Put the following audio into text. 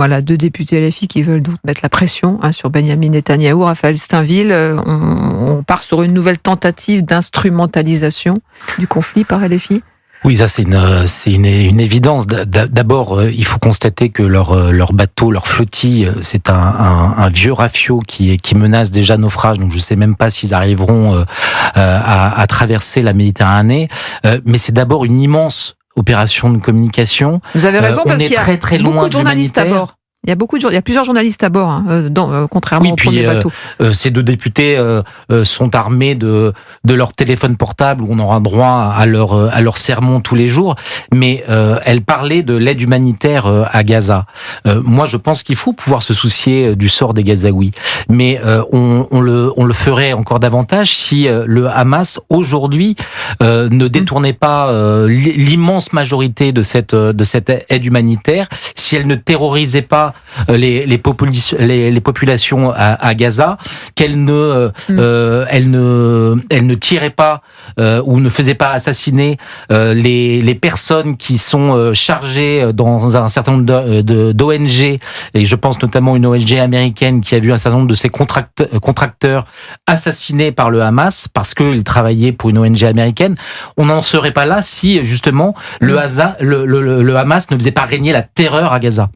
Voilà, 2 députés LFI qui veulent donc mettre la pression sur Benyamin Netanyahou. Raphaël Steinville, on part sur une nouvelle tentative d'instrumentalisation du conflit par LFI. Oui, ça c'est une évidence. D'abord, il faut constater que leur bateau, leur flottille, c'est un vieux rafio qui menace déjà naufrage. Donc je sais même pas s'ils arriveront à traverser la Méditerranée. Mais c'est d'abord une immense opération de communication. Vous avez raison, parce qu'il y a très beaucoup loin de journalistes à bord. Il y a plusieurs journalistes à bord, contrairement au premier bateau. Ces 2 députés sont armés de leur téléphone portable où on aura droit à leur sermon tous les jours. Mais elle parlait de l'aide humanitaire à Gaza. Moi, je pense qu'il faut pouvoir se soucier du sort des Gazaouis. Mais on le ferait encore davantage si le Hamas aujourd'hui ne détournait pas l'immense majorité de cette aide humanitaire, si elle ne terrorisait pas les populations à Gaza, qu'elle ne tirait pas ou ne faisait pas assassiner les personnes qui sont chargées dans un certain nombre d'ONG, et je pense notamment à une ONG américaine qui a vu un certain nombre de ses contracteurs assassinés par le Hamas parce qu'ils travaillaient pour une ONG américaine. On n'en serait pas là si justement le Hamas ne faisait pas régner la terreur à Gaza.